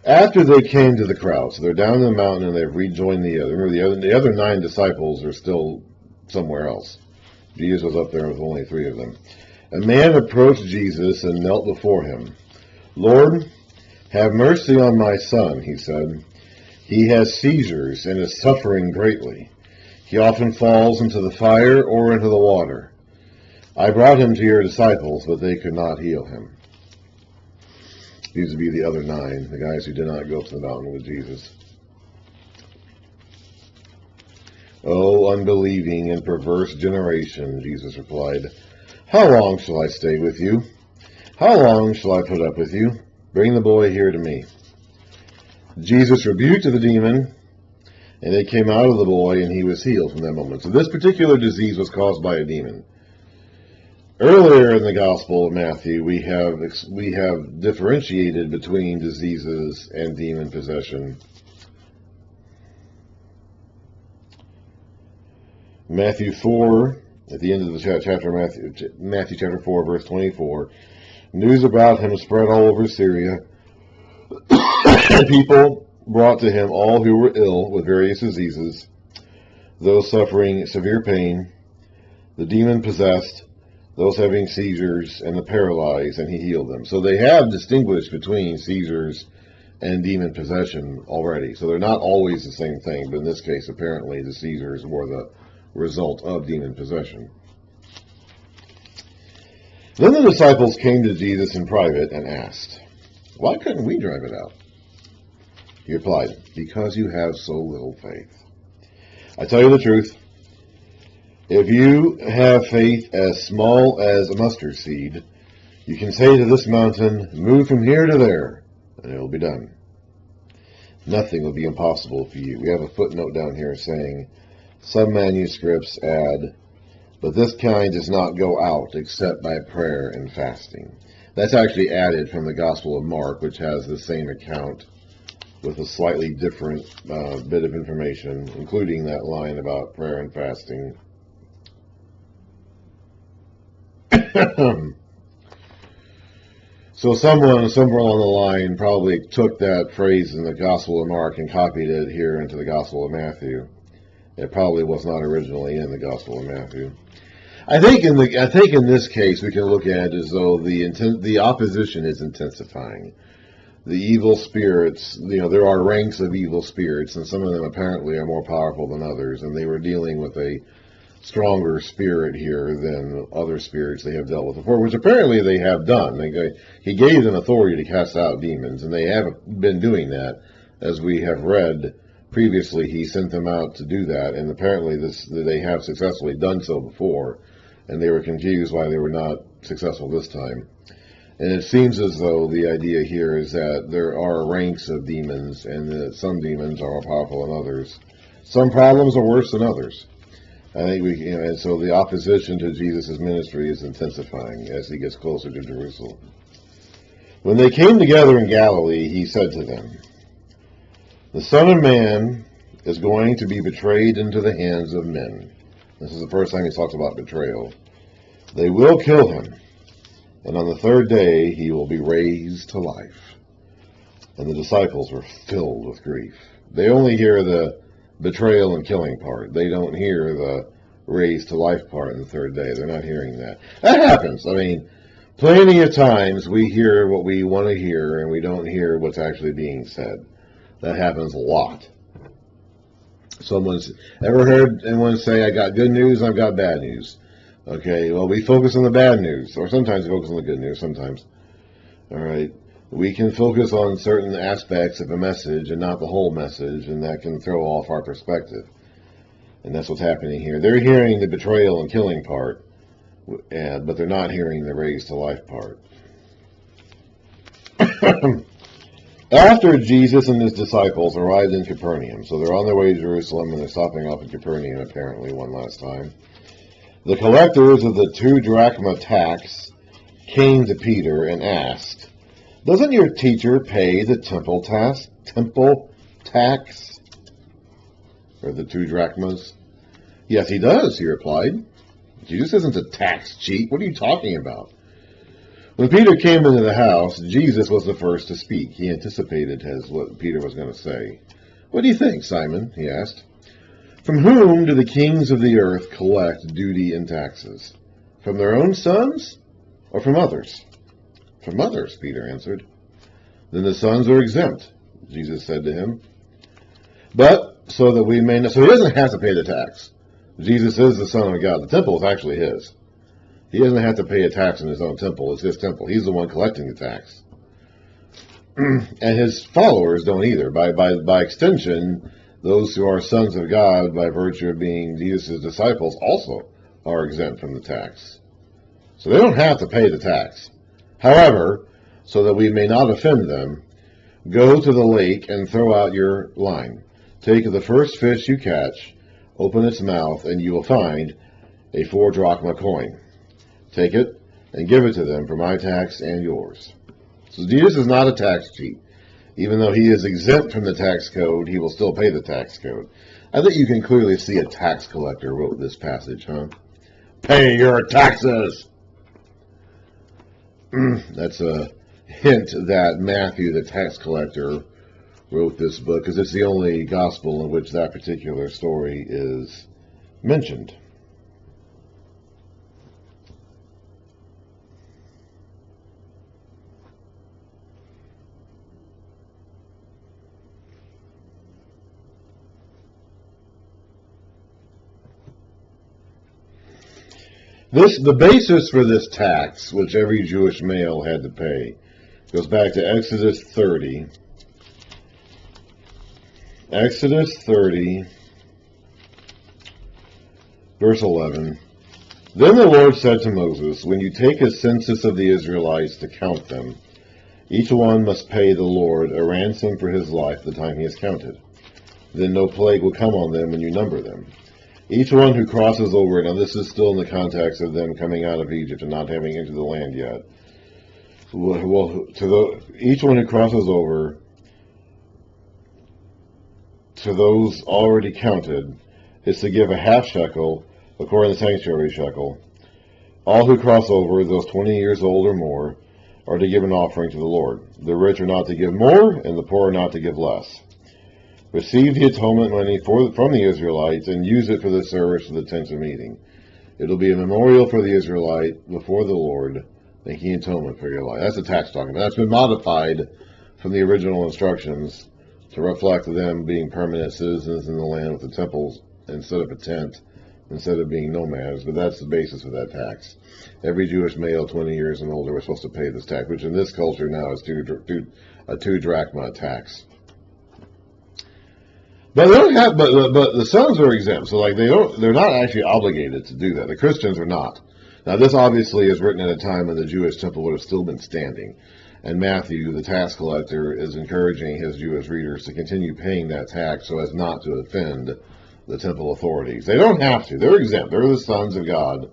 After they came to the crowd, so they're down in the mountain and they've rejoined the other. Remember, the other 9 disciples are still somewhere else. Jesus was up there with only 3 of them. A man approached Jesus and knelt before him. "Lord, have mercy on my son," he said. "He has seizures and is suffering greatly. He often falls into the fire or into the water. I brought him to your disciples, but they could not heal him." These would be the other 9, the guys who did not go up to the mountain with Jesus. "O unbelieving and perverse generation," Jesus replied, "how long shall I stay with you? How long shall I put up with you? Bring the boy here to me." Jesus rebuked the demon, and it came out of the boy, and he was healed from that moment. So this particular disease was caused by a demon. Earlier in the Gospel of Matthew, we have differentiated between diseases and demon possession. Matthew 4, at the end of the chapter, Matthew chapter 4, verse 24, news about him spread all over Syria. People brought to him all who were ill with various diseases, those suffering severe pain, the demon-possessed, those having seizures, and the paralyzed, and he healed them. So they have distinguished between seizures and demon possession already. So they're not always the same thing, but in this case, apparently, the seizures were the result of demon possession. Then the disciples came to Jesus in private and asked, "Why couldn't we drive it out?" He replied, "Because you have so little faith. I tell you the truth. If you have faith as small as a mustard seed, you can say to this mountain, 'Move from here to there,' and it will be done. Nothing will be impossible for you." We have a footnote down here saying, some manuscripts add, "But this kind does not go out except by prayer and fasting." That's actually added from the Gospel of Mark, which has the same account with a slightly different bit of information, including that line about prayer and fasting. So someone somewhere along the line probably took that phrase in the Gospel of Mark and copied it here into the Gospel of Matthew. It probably was not originally in the Gospel of Matthew. I think in this case we can look at it as though the opposition is intensifying. The evil spirits, there are ranks of evil spirits, and some of them apparently are more powerful than others, and they were dealing with a stronger spirit here than other spirits they have dealt with before, which apparently they have done. He gave them authority to cast out demons, and they have been doing that. As we have read previously, he sent them out to do that, and apparently they have successfully done so before, and they were confused why they were not successful this time. And it seems as though the idea here is that there are ranks of demons, and that some demons are more powerful than others. Some problems are worse than others. I think and so the opposition to Jesus' ministry is intensifying as he gets closer to Jerusalem. When they came together in Galilee, he said to them, "The Son of Man is going to be betrayed into the hands of men." This is the first time he talks about betrayal. "They will kill him, and on the 3rd day he will be raised to life." And the disciples were filled with grief. They only hear the betrayal and killing part. They don't hear the raised to life part in the 3rd day. They're not hearing that. That happens. Plenty of times we hear what we want to hear, and we don't hear what's actually being said. That happens a lot. Someone's ever heard anyone say, "I got good news, I've got bad news"? Okay, well, we focus on the bad news, or sometimes we focus on the good news, sometimes. All right, we can focus on certain aspects of a message and not the whole message, and that can throw off our perspective. And that's what's happening here. They're hearing the betrayal and killing part, but they're not hearing the raised to life part. After Jesus and his disciples arrived in Capernaum, so they're on their way to Jerusalem, and they're stopping off in Capernaum apparently one last time, the collectors of the 2 drachma tax came to Peter and asked, "Doesn't your teacher pay the temple tax for the 2 drachmas?" "Yes, he does," he replied. "Jesus isn't a tax cheat. What are you talking about?" When Peter came into the house, Jesus was the first to speak. He anticipated what Peter was going to say. "What do you think, Simon?" he asked. "From whom do the kings of the earth collect duty and taxes? From their own sons or from others?" "From others," Peter answered. "Then the sons are exempt," Jesus said to him. "But so that we may know," so he doesn't have to pay the tax. Jesus is the Son of God. The temple is actually his. He doesn't have to pay a tax in his own temple. It's his temple. He's the one collecting the tax. And his followers don't either. By extension, those who are sons of God, by virtue of being Jesus' disciples, also are exempt from the tax. So they don't have to pay the tax. However, so that we may not offend them, go to the lake and throw out your line. Take the first fish you catch, open its mouth, and you will find a 4 drachma coin. Take it and give it to them for my tax and yours. So Jesus is not a tax cheat. Even though he is exempt from the tax code, he will still pay the tax code. I think you can clearly see a tax collector wrote this passage, huh? Pay your taxes! That's a hint that Matthew, the tax collector, wrote this book, because it's the only gospel in which that particular story is mentioned. The basis for this tax, which every Jewish male had to pay, goes back to Exodus 30. Exodus 30, verse 11. Then the Lord said to Moses, "When you take a census of the Israelites to count them, each one must pay the Lord a ransom for his life the time he is counted. Then no plague will come on them when you number them. Each one who crosses over," now this is still in the context of them coming out of Egypt and not having entered the land yet. Each one who crosses over to those already counted is to give a half shekel, according to the sanctuary shekel. All who cross over, those 20 years old or more, are to give an offering to the Lord. The rich are not to give more, and the poor are not to give less. Receive the atonement money from the Israelites and use it for the service of the tent of meeting. It will be a memorial for the Israelite before the Lord, making atonement for your life. That's a tax document. That's been modified from the original instructions to reflect them being permanent citizens in the land with the temples instead of a tent, instead of being nomads. But that's the basis of that tax. Every Jewish male 20 years and older was supposed to pay this tax, which in this culture now is a 2 drachma tax. But they don't have. But the sons are exempt, so they're not actually obligated to do that. The Christians are not. Now, this obviously is written at a time when the Jewish temple would have still been standing, and Matthew, the tax collector, is encouraging his Jewish readers to continue paying that tax so as not to offend the temple authorities. They don't have to. They're exempt. They're the sons of God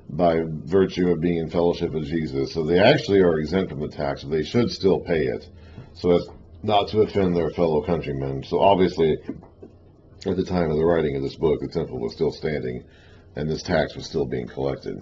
by virtue of being in fellowship with Jesus. So they actually are exempt from the tax, but they should still pay it so as not to offend their fellow countrymen. So obviously, at the time of the writing of this book, the temple was still standing, and this tax was still being collected.